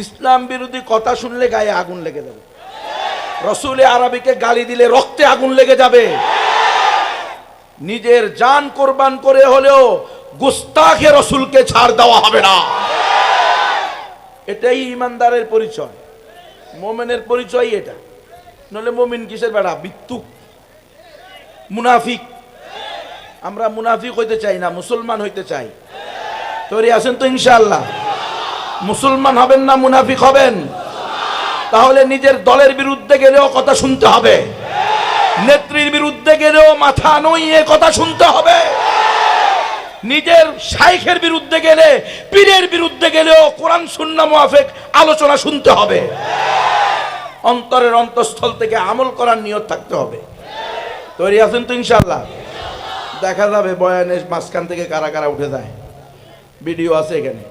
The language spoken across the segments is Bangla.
ইসলাম বিরোধী কথা শুনলে গায়ে আগুন লেগে যাবে। রসুল আরবিকে গালি দিলে রক্তে আগুন লেগে যাবে। নিজের জান কোরবান করে হলেও গুস্তাখে রসুলকে ছাড় দেওয়া হবে না। এটাই ইমানদারের পরিচয়, মোমেনের পরিচয় এটা। নলে মোমিন কিসের বেড়া? বিত্তু, মুনাফিক। আমরা মুনাফিক হইতে চাই না, মুসলমান হইতে চাই। তৈরি আছেন তো ইনশাআল্লাহ? মুসলমান হবেন না মুনাফিক হবেন? তাহলে নিজের দলের বিরুদ্ধে গেলেও কথা শুনতে হবে, নেত্রীর বিরুদ্ধে গেলেও মাথা নইয়ে কথা শুনতে হবে, নিজের শাইখের বিরুদ্ধে গেলে, পীরের বিরুদ্ধে গেলেও কোরআন সুন্নাহ মুআফিক আলোচনা শুনতে হবে। অন্তরের অন্তঃস্থল থেকে আমল করার নিয়ত থাকতে হবে। তৈরি আছেন তো ইনশাআল্লাহ? দেখা যাবে বয়ানের মাঝখান থেকে কারা কারা উঠে যায়, ভিডিও আছে এখানে।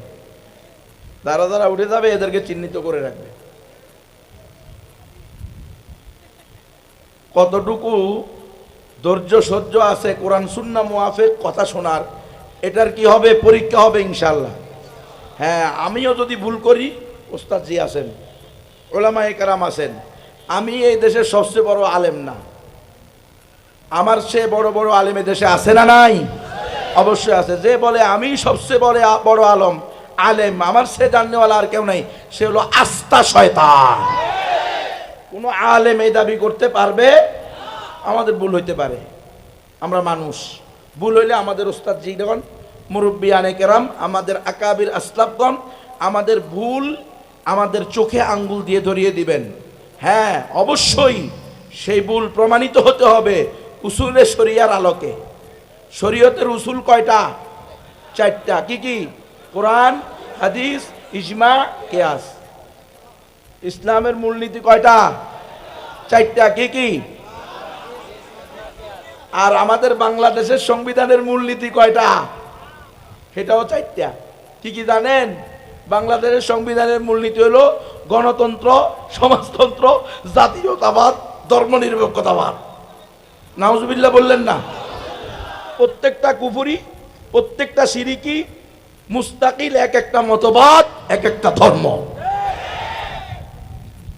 যারা যারা উঠে যাবে এদেরকে চিহ্নিত করে রাখবে। কতটুকু ধৈর্য সহ্য আছে কোরআন সুন্নাহ মুআফিক কথা শোনার, এটার কি হবে? পরীক্ষা হবে ইনশাআল্লাহ। হ্যাঁ, আমিও যদি ভুল করি, ওস্তাদ জি আছেন, উলামায়ে কেরাম আছেন, আমি এই দেশের সবচেয়ে বড় আলেম না, আমার চেয়ে বড় বড় আলেম দেশে আছে না নাই? অবশ্যই আছে। যে বলে আমি সবচেয়ে বড় আলেম, আমার সে জাননেওয়ালা আর কেউ নাই, সে হলো আস্তা শয়তান। কোনো আলেম এই দাবি করতে পারবে? আমাদের ভুল হইতে পারে, আমরা মানুষ, ভুল হইলে আমাদের ওস্তাদ জিগণ, মুরব্বিয়ানে কেরাম, আমাদের আকাবির আসলাফগণ আমাদের ভুল আমাদের চোখে আঙ্গুল দিয়ে ধরিয়ে দিবেন। হ্যাঁ, অবশ্যই সেই ভুল প্রমাণিত হতে হবে উসুলে শরিয়ার আলোকে। শরীয়তের উসুল কয়টা? 4টা। কি কি? কোরআন, হাদিস, ইজমা, কিয়াস। ইসলামের মূলনীতি কয়টা? 4টা। কি কি? আর আমাদের বাংলাদেশের সংবিধানের মূলনীতি কয়টা? সেটাও 4টা। কি কি জানেন? বাংলাদেশের সংবিধানের মূলনীতি হলো গণতন্ত্র, সমাজতন্ত্র, জাতীয়তাবাদ, ধর্মনিরপেক্ষতাবাদ। নাউজুবিল্লাহ বললেন না? প্রত্যেকটা কুফরি, প্রত্যেকটা শিরিকি, মুস্তাকিল এক একটা মতবাদ, এক একটা ধর্ম।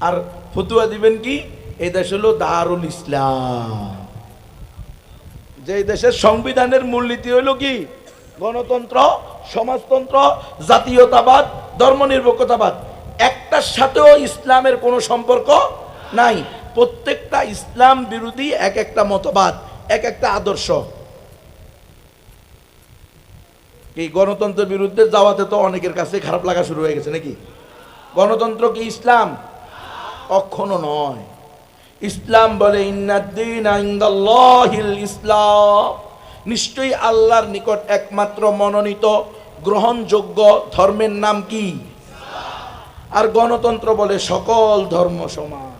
আর ফতুয়া দিবেন কি? এই দেশ হলো দারুল ইসলাম। যে দেশের সংবিধানের মূলনীতি হলো কি? গণতন্ত্র, সমাজতন্ত্র, জাতীয়তাবাদ, ধর্মনিরপেক্ষতাবাদ। একটার সাথেও ইসলামের কোনো সম্পর্ক নাই। প্রত্যেকটা ইসলাম বিরোধী এক একটা মতবাদ, এক একটা আদর্শ। এই গণতন্ত্রের বিরুদ্ধে যাওয়াতে তো অনেকের কাছে খারাপ লাগা শুরু হয়ে গেছে নাকি? গণতন্ত্র কি ইসলাম? কখনো নয়। ইসলাম বলে ইন্নাদ-দীনা ইনদাল্লাহিল ইসলাম, নিশ্চয়ই আল্লাহর নিকট একমাত্র মনোনীত গ্রহণযোগ্য ধর্মের নাম কি? আর গণতন্ত্র বলে সকল ধর্ম সমান।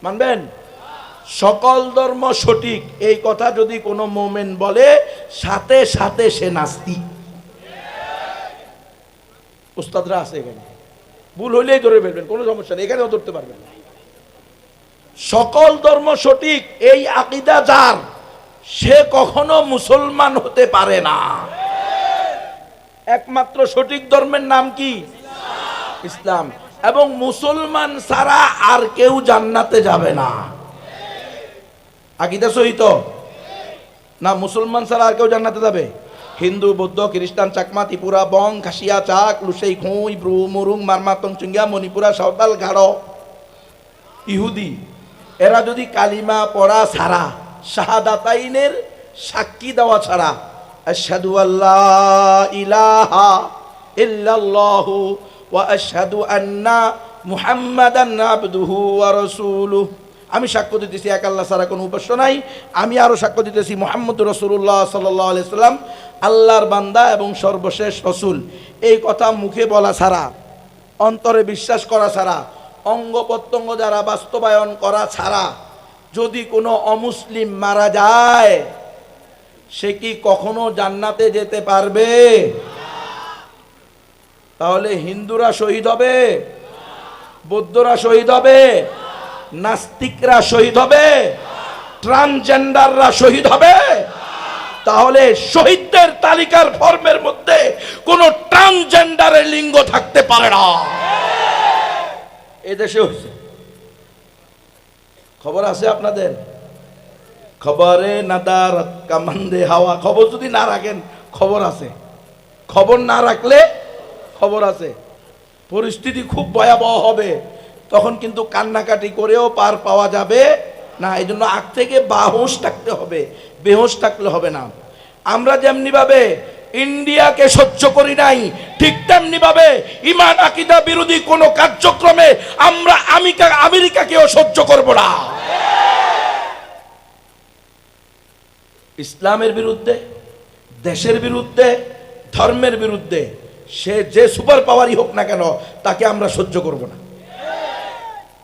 মানবেন? সকল ধর্ম সঠিক, এই কথা যদি কোনো মোমেন বলে, সাথে সাথে সে নাস্তিক। উস্তাদরা আছে এখানে, ভুল হইলেই ধরে ফেলবেন, কোনো সমস্যা নেই, এখানেও ধরতে পারবেন। সকল ধর্ম সঠিক এই আকীদা যার, সে কখনো মুসলমান হতে পারে না। একমাত্র সঠিক ধর্মের নাম কি? ইসলাম। এবং মুসলমান ছাড়া আর কেউ জান্নাতে যাবে না। আকীদা সহি তো না? মুসলমান ছাড়া আর কেউ জান্নাতে যাবে? হিন্দু, বৌদ্ধ, খ্রিস্টান, চাকমা, ত্রিপুরা, বং, খাসিয়া, চাক, লুসেই, খুঁই, ব্রু, মুরুং, মারমাতং, চুঙ্গিয়া, মণিপুরা, সাঁওতাল, গাঢ়, ইহুদি, এরা যদি কালিমা পড়া ছাড়া, শাহাদাতাইনের সাক্ষী দেওয়া ছাড়া, আশহাদু আল্লা ইলাহা ইল্লাল্লাহু ওয়া আশহাদু আন্না মুহাম্মাদান আবদুহু ওয়া রাসূলুহু, আমি সাক্ষ্য দিতেছি এক আল্লাহ ছাড়া কোনো উপাস্য নাই, আমি আরো সাক্ষ্য দিতেছি মুহাম্মদুর রাসূলুল্লাহ সাল্লাল্লাহু আলাইহি সাল্লাম আল্লাহর বান্দা এবং সর্বশেষ রাসূল, এই কথা মুখে বলা ছাড়া, অন্তরে বিশ্বাস করা ছাড়া, অঙ্গ প্রত্যঙ্গ দ্বারা বাস্তবায়ন করা ছাড়া যদি কোনো অমুসলিম মারা যায়, সে কি কখনো জান্নাতে যেতে পারবে? তাহলে হিন্দুরা শহীদ হবে, বৌদ্ধরা শহীদ হবে, নাস্তিকরা শহীদ হবে, ট্রান্সজেন্ডাররা শহীদ হবে, তাহলে শহীদদের তালিকার ফর্মের মধ্যে কোন ট্রান্সজেন্ডারের লিঙ্গ থাকতে পারে না। এদেশে হয়েছে, খবর আছে আপনাদের? খবরে নাদার কামান্দে হাওয়া, খবর যদি না রাখেন খবর আছে, খবর না রাখলে খবর আছে। পরিস্থিতি খুব ভয়াবহ হবে, তখন কিন্তু কান্নাকাটি করেও পার পাওয়া যাবে না। এই জন্য আগ থেকে বাহুশ থাকতে হবে, বেহুশ থাকলে হবে না। আমরা যেমনি ভাবে ইন্ডিয়াকে সহ্য করি নাই, ঠিক তেমনি ভাবে ইমান আকীদা বিরোধী কোন কার্যক্রমে আমরা আমেরিকাকেও সহ্য করব না। ইসলামের বিরুদ্ধে, দেশের বিরুদ্ধে, ধর্মের বিরুদ্ধে সে যে সুপার পাওয়ারই হোক না কেন, তাকে আমরা সহ্য করব না।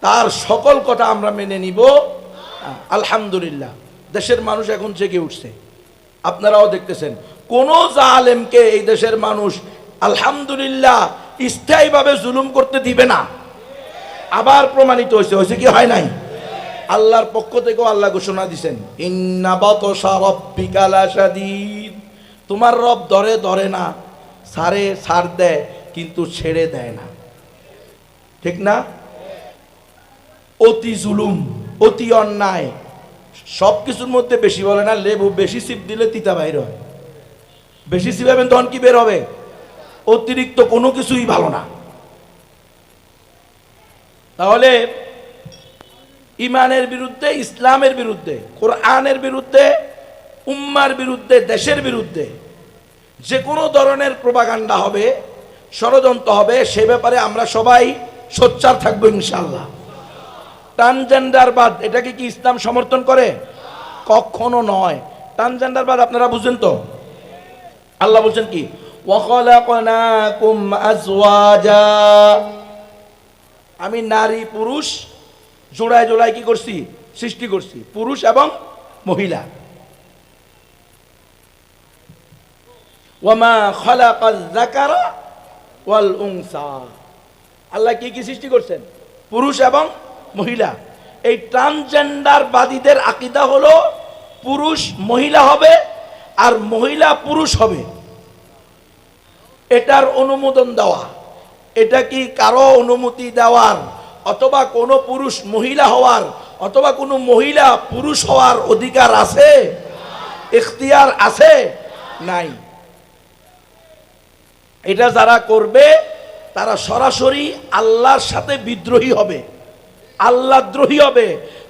তার সকল কথা আমরা মেনে নিব। আলহামদুলিল্লাহ দেশের মানুষ এখন জেগে উঠছে, আপনারাও দেখতেছেন। কোন জালেমকে এই দেশের মানুষ আলহামদুলিল্লাহ স্থায়ীভাবে জুলুম করতে দিবে না। আবার প্রমাণিত হয়েছে কি হয় নাই? আল্লাহর পক্ষ থেকেও আল্লাহ ঘোষণা দিয়েছেন, ইন্না বাতশা রাব্বিকা লাশাদীদ। তোমার রব ধরে না, ছাড় দেয় কিন্তু ছেড়ে দেয় না, ঠিক না? অতি জুলুম, অতি অন্যায় সব কিছুর মধ্যে বেশি বলে না, লেবু বেশি চিপ দিলে তিতা বাইর হয়। বেশি চিপাবেন তখন কি বের হবে? অতিরিক্ত কোনো কিছুই ভালো না। তাহলে ইমানের বিরুদ্ধে, ইসলামের বিরুদ্ধে, কোরআনের বিরুদ্ধে, উম্মার বিরুদ্ধে, দেশের বিরুদ্ধে যে কোনো ধরনের প্রোপাগান্ডা হবে, ষড়যন্ত্র হবে, সে ব্যাপারে আমরা সবাই সোচ্চার থাকবো ইনশাআল্লাহ। ট্রান্সজেন্ডারবাদ, এটাকে কি ইসলাম সমর্থন করে? কখনো নয়। ট্রান্সজেন্ডারবাদ আপনারা বুঝেন তো? আল্লাহ বলছেন কি, ওয়া খালাকনাকুম আজওয়াজা, আমি নারী পুরুষ জোড়ায় জোড়ায় কি করছি? সৃষ্টি করছি, পুরুষ এবং মহিলা। ওয়ামা খালাকাল যাকারা ওয়াল উনসা, আল্লাহ কি কি সৃষ্টি করছেন? পুরুষ এবং মহিলা। এই ট্রান্সজেন্ডারবাদীদের আকীদা হলো পুরুষ মহিলা হবে আর মহিলা পুরুষ হবে, এটার অনুমোদন দেওয়া। এটা কি কারো অনুমতি দেওয়ার অথবা কোনো পুরুষ মহিলা হওয়ার অথবা কোনো মহিলা পুরুষ হওয়ার অধিকার আছে? ইখতিয়ার আছে? নাই। এটা যারা করবে তারা সরাসরি আল্লাহর সাথে বিদ্রোহী হবে, আল্লাহদ্রোহী হবে।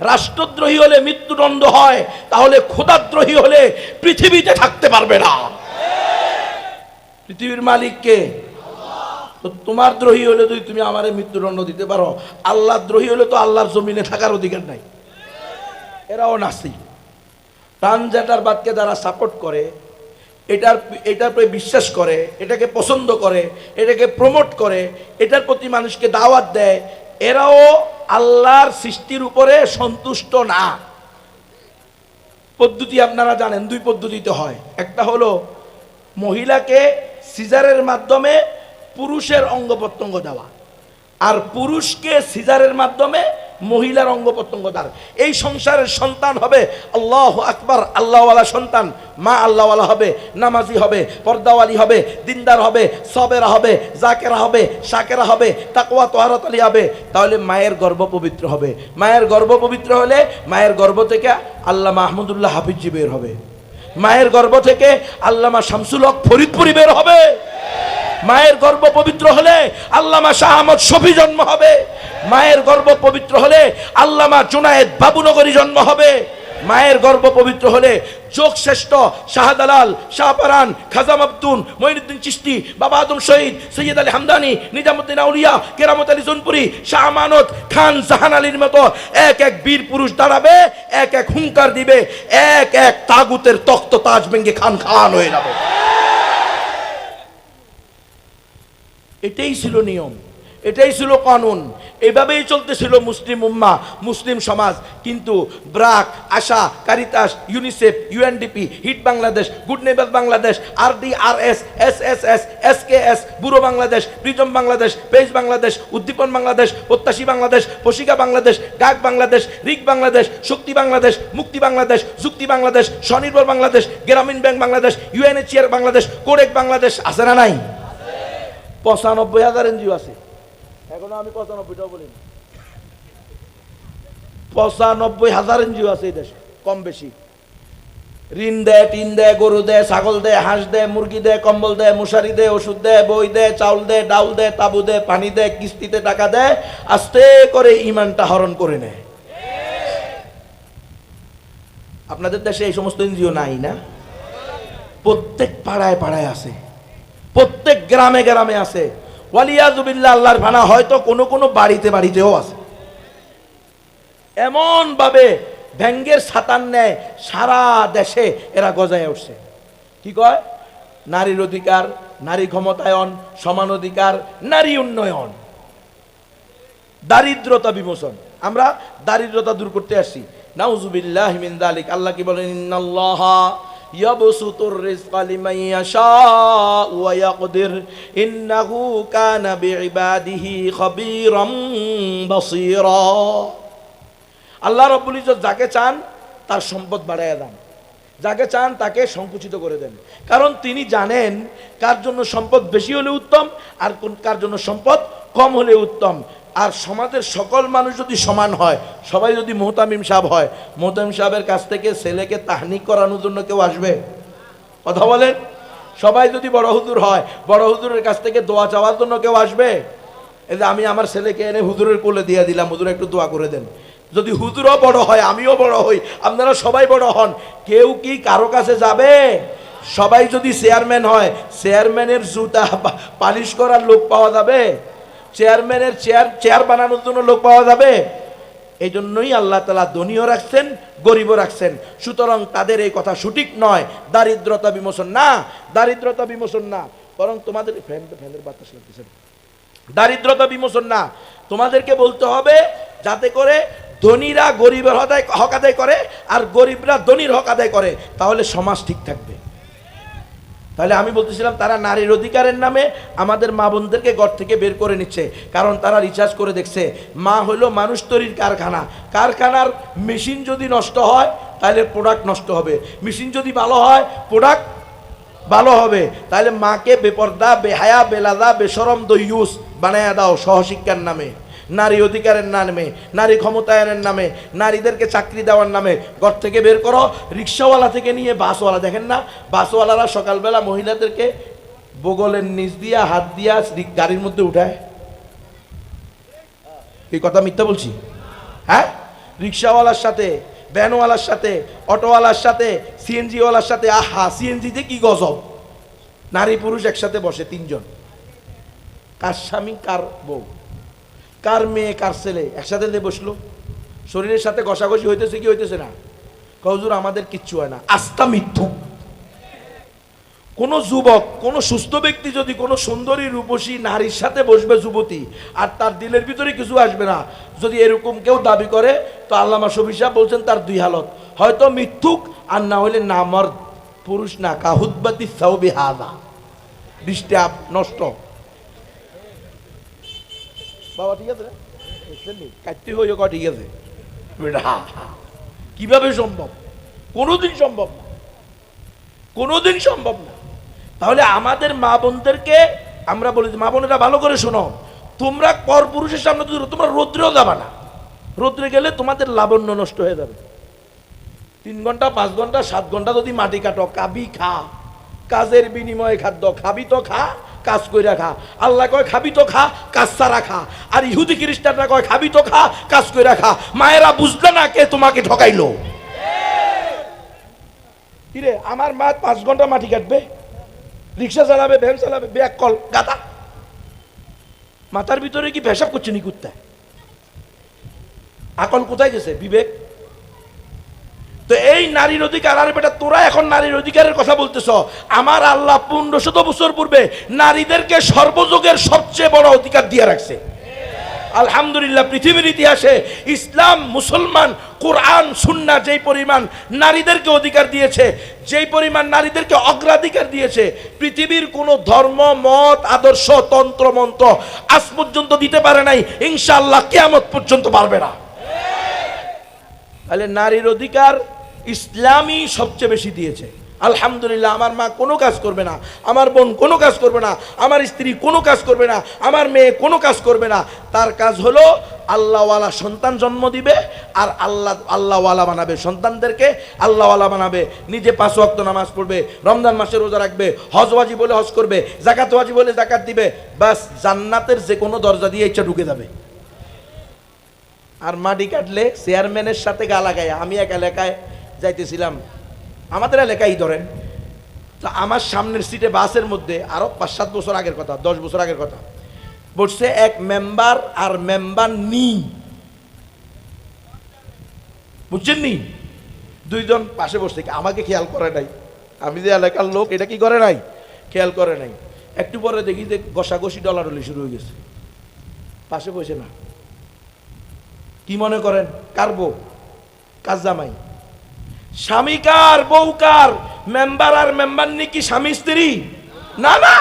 রাষ্ট্রদ্রোহী হলে মৃত্যুদণ্ড হয়, তাহলে খোদাদ্রোহী হলে পৃথিবীতে থাকতে পারবে না। পৃথিবীর মালিক কে? তো তোমার দ্রোহী হলে যদি তুমি আমারে মৃত্যুদণ্ড দিতে পারো, আল্লাহ দ্রোহী হলে তো আল্লাহর জমিনে থাকার অধিকার নাই। এরাও নাস্তিক। ট্রান্সজেন্ডারবাদকে যারা সাপোর্ট করে, এটার প্রতি বিশ্বাস করে, এটাকে পছন্দ করে, এটাকে প্রমোট করে, এটার প্রতি মানুষকে দাওয়াত দেয়, এরাও আল্লাহর সৃষ্টির উপরে সন্তুষ্ট না। পদ্ধতি আপনারা জানেন, দুই পদ্ধতিতে হয়। একটা হলো মহিলাকে সিজারের মাধ্যমে পুরুষের অঙ্গ প্রত্যঙ্গ দেওয়া, আর পুরুষকে সিজারের মাধ্যমে মহিলার অঙ্গ প্রত্যঙ্গ দেওয়া। এই সংসারের সন্তান হবে আল্লাহু আকবার, আল্লাহওয়ালা সন্তান। মা আল্লাহওয়ালা হবে, নামাজি হবে, পর্দাওয়ালি হবে, দিনদার হবে, সবেরা হবে, জাকেরা হবে, শাকেরা হবে, তাকওয়া তহারত আলী হবে। তাহলে মায়ের গর্ভ পবিত্র হবে। মায়ের গর্ভ পবিত্র হলে মায়ের গর্ভ থেকে আল্লামা আহমদুল্লাহ হাফিজি বের হবে। মায়ের গর্ভ থেকে আল্লামা শামসুল হক ফরিদপুরি বের হবে। মায়ের গর্ভ পবিত্র হলে আল্লামা শাহ আহমদ শফি জন্ম হবে। মায়ের গর্ভ পবিত্র হলে আল্লামা জুনায়েদ বাবুনগরী জন্ম হবে। মায়ের গর্ভ পবিত্র হলে যোগশ্রেষ্ঠ শাহদালাল, শাহপারান, খাজা মাবতুন, মঈনুদ্দিন চিশতি, বাবা আদম শহীদ, সৈয়দ আলী হামদানি, নিজামুদ্দিন আউলিয়া, কেরামত আলী জোনপুরি, শাহ আমানত খান, জাহান আলীর মতো এক এক বীর পুরুষ দাঁড়াবে, এক এক হুঙ্কার দিবে, এক এক তাগুতের তখ্ত তাজ ভেঙ্গে খান খান হয়ে যাবে। এটাই ছিল নিয়ম। এটাই ছিল কানুন, এভাবেই চলতেছিল মুসলিম উম্মাহ, মুসলিম সমাজ। কিন্তু BRAC, ASA, Caritas, UNICEF, UNDP, HEED Bangladesh, Good Neighbour Bangladesh, RDRS, SSS, SKS, Buro Bangladesh, PRISM Bangladesh, PAGE Bangladesh, Uddipan Bangladesh, Prottashi Bangladesh, পশিকা Bangladesh, ডাক বাংলাদেশ, রিক বাংলাদেশ, শক্তি বাংলাদেশ, মুক্তি বাংলাদেশ, যুক্তি বাংলাদেশ, স্বনির্ভর বাংলাদেশ, গ্রামীণ bank Bangladesh, UNHCR Bangladesh, codec Bangladesh, আছে না নাই? 95,000 এনজিও আছে। এখনো আমি 95টাও বলিনি। 95,000 এনজিও আছে এই দেশে, কম বেশি। ঋণ দেয়, টিন দেয়, গরু দেয়, ছাগল দেয়, হাঁস দেয়, মুরগি দেয়, কম্বল দেয়, মশারি দেয়, ওষুধ দেয়, বই দেয়, চাউল দেয়, ডাউল দেয়, তাবু দেয়, পানি দেয়, কিস্তিতে টাকা দেয়, আস্তে করে ইমানটা হরণ করে নেয়। আপনাদের দেশে এই সমস্ত এনজিও নাই না? প্রত্যেক পাড়ায় পাড়ায় আছে, প্রত্যেক গ্রামে গ্রামে আছে। ওয়ালিয়াজুবিল্লাহ, আল্লাহর ভানা, হয়তো কোনো কোনো বাড়িতে বাড়িতেও আছে। এমন ভাবে ব্যাঙ্গের ছাতার নেয় সারা দেশে এরা গজায় উঠছে। কি কয়? নারীর অধিকার, নারী ক্ষমতায়ন, সমান অধিকার, নারী উন্নয়ন, দারিদ্রতা বিমোচন। আমরা দারিদ্রতা দূর করতে আসছি। নাউজুবিল্লাহি মিন যালিক। আল্লাহ কি বলেন? ইন্নাল্লাহা ইয়াবসুতুর রিজকা লিমান ইয়াশাউ ওয়া ইয়াকদির ইন্নাহু কানা বিইবাদিহি খাবীরাম বাসীরা। আল্লাহ রাব্বুল ইজ্জত যাকে চান তার সম্পদ বাড়াইয়া দেন, যাকে চান তাকে সংকুচিত করে দেন। কারণ তিনি জানেন কার জন্য সম্পদ বেশি হলে উত্তম আর কার জন্য সম্পদ কম হলে উত্তম। আর সমাজের সকল মানুষ যদি সমান হয়, সবাই যদি মোহতামিম সাহেব হয়, মোহতামিম সাহেবের কাছ থেকে ছেলেকে তাহনিক করানোর জন্য কেউ আসবে? কথা বলেন। সবাই যদি বড় হুজুর হয়, বড় হুজুরের কাছ থেকে দোয়া চাওয়ার জন্য কেউ আসবে? এই যে আমি আমার ছেলেকে এনে হুজুরের কোলে দিয়ে দিলাম, হুজুর একটু দোয়া করে দেন। যদি হুজুরও বড় হয়, আমিও বড় হই, আপনারা সবাই বড় হন, কেউ কি কারো কাছে যাবে? সবাই যদি চেয়ারম্যান হয়, চেয়ারম্যানের জুতা পালিশ করার লোক পাওয়া যাবে? চেয়ারম্যানের চেয়ার বানানোর জন্য লোক পাওয়া যাবে? এই জন্যই আল্লাহ তাআলা ধনীও রাখছেন, গরিবও রাখছেন। সুতরাং তাদের এই কথা সঠিক নয়। দারিদ্রতা বিমোচন না, দারিদ্রতা বিমোচন না, বরং তোমাদের ফ্যানের বাতাস লাগতেছে, দারিদ্রতা বিমোচন না, তোমাদেরকে বলতে হবে যাতে করে ধনীরা গরিবের হক আদায় করে আর গরিবরা ধনীর হক আদায় করে, তাহলে সমাজ ঠিক থাকবে। তাহলে আমি বলতেছিলাম তারা নারীর অধিকারের নামে আমাদের মা বোনদেরকে ঘর থেকে বের করে নিচ্ছে। কারণ তারা রিসার্চ করে দেখছে মা হলো মানুষ তৈরির কারখানা। কারখানার মেশিন যদি নষ্ট হয় তাহলে প্রোডাক্ট নষ্ট হবে, মেশিন যদি ভালো হয় প্রোডাক্ট ভালো হবে। তাহলে মাকে বেপর্দা, বেহায়া, বেলাদা, বেশরম, দইয়ুস বানায়া দাও সহশিক্ষার নামে, নারী অধিকারের নামে, নারী ক্ষমতায়নের নামে, নারীদেরকে চাকরি দেওয়ার নামে ঘর থেকে বের করো। রিক্সাওয়ালা থেকে নিয়ে বাসওয়ালা, দেখেন না বাসওয়ালারা সকালবেলা মহিলাদেরকে বগলের নিচ দিয়া হাত দিয়া গাড়ির মধ্যে উঠায়। এই কথা মিথ্যা বলছি? হ্যাঁ, রিক্সাওয়ালার সাথে, ভ্যানওয়ালার সাথে, অটোওয়ালার সাথে, সিএনজিওয়ালার সাথে। আহা, সিএনজিতে কি গজব! নারী পুরুষ একসাথে বসে তিনজন, কার স্বামী কার বউ, কার মেয়ে কার ছেলে একসাথে বসলো, শরীরের সাথে ঘষাঘষি হইতেছে কি হইতেছে না? হুজুর আমাদের কিচ্ছু হয় না। আস্থা মিথ্যু। কোনো যুবক, কোনো সুস্থ ব্যক্তি যদি কোনো সুন্দরী রূপসী নারীর সাথে বসবে, যুবতী, আর তার দিলের ভিতরে কিছু আসবে না, যদি এরকম কেউ দাবি করে, তো আল্লামা শফী সাহেব বলছেন তার দুই হালত, হয়তো মিথ্যুক আর না হইলে নামার পুরুষ না, কাহুদবাতি সাউবি হাদা, ডিস্টার্ব, নষ্ট। বাবা ঠিক আছে, কাটতে হয়ে ক ঠিক আছে। কিভাবে সম্ভব? কোনোদিন সম্ভব না, কোনোদিন সম্ভব না। তাহলে আমাদের মা বোনদেরকে আমরা বলি, মা বোনেরা ভালো করে শোনো, তোমরা পর পুরুষের সামনে তোমরা রৌদ্রেও যাবা না। রৌদ্রে গেলে তোমাদের লাবণ্য নষ্ট হয়ে যাবে। 3 ঘন্টা 5 ঘন্টা 7 ঘন্টা যদি মাটি কাটো, কাবি খা, কাজের বিনিময়ে খাদ্য, খাবি তো খা, কাজ কইরা খা। আল্লাহ কয় খাবি তো খা, কাজ ছাড়া খা। আর ইহুদি খ্রিস্টানরা কয় খাবি তো খা, কাজ কইরা খা। মায়েরা বুঝলে না কে তোমাকে ঠকাইলো? কিরে, আমার মা 5 ঘন্টা মাটি কাটবে, রিক্সা চালাবে, ভ্যান চালাবে, ব্যাগ কল গাদা, মাথার ভিতরে কি পেশাব করছে নি কুত্তা? আকল কোথায় গেছে, বিবেক? তো এই নারীর অধিকার, আর বেটা তোরা এখন নারীর অধিকারের কথা বলতেছ। আমার আল্লাহ 1500 বছর পূর্বে নারীদেরকে সর্বযুগের সবচেয়ে বড় অধিকার দিয়ে রাখছে। আলহামদুলিল্লাহ পৃথিবীর ইতিহাসে ইসলাম, মুসলমান, কোরআন, সুন্নাহ যেই পরিমাণ নারীদেরকে অধিকার দিয়েছে, যেই পরিমাণ নারীদেরকে অগ্রাধিকার দিয়েছে, পৃথিবীর কোনো ধর্ম, মত, আদর্শ, তন্ত্র মন্ত্র আজ পর্যন্ত দিতে পারে নাই, ইনশাআল্লাহ কিয়ামত পর্যন্ত পারবে না। তাহলে নারীর অধিকার ইসলামই সবচেয়ে বেশি দিয়েছে। আলহামদুলিল্লাহ, আমার মা কোনো কাজ করবে না, আমার বোন কোনো কাজ করবে না, আমার স্ত্রী কোনো কাজ করবে না, আমার মেয়ে কোনো কাজ করবে না। তার কাজ হলো আল্লাহওয়ালা সন্তান জন্ম দিবে আর আল্লাহওয়ালা বানাবে, সন্তানদেরকে আল্লাহওয়ালা বানাবে, নিজে 5 ওয়াক্ত নামাজ পড়বে, রমজান মাসে রোজা রাখবে, হজ ওয়াজিব বলে হজ করবে, যাকাত ওয়াজিব বলে যাকাত দিবে, বাস জান্নাতের যে কোনো দরজা দিয়ে ইচ্ছা ঢুকে যাবে। আর মাটি কাটলে চেয়ারম্যানের সাথে গা লাগায়। আমি এক এলাকায় যাইতেছিলাম, আমাদের এলাকায় ধরেন, তো আমার সামনের সিটে বাসের মধ্যে আরো 5-7 বছর আগের কথা, 10 বছর আগের কথা, বসছে এক মেম্বার আর মেম্বার নি, বুঝছেন নি, দুইজন পাশে বসছে। আমাকে খেয়াল করে নাই, আমি যে এলাকার লোক এটা কি করে নাই, খেয়াল করে নাই। একটু পরে দেখি যে ঘষাঘষি ডলাডলি শুরু হয়ে গেছে, পাশে বসে না। কি মনে করেন কার বউ, কার জামাই? স্বামী কার, বউ কার? মেম্বার আর মেম্বার নি কি স্বামী স্ত্রী? না না,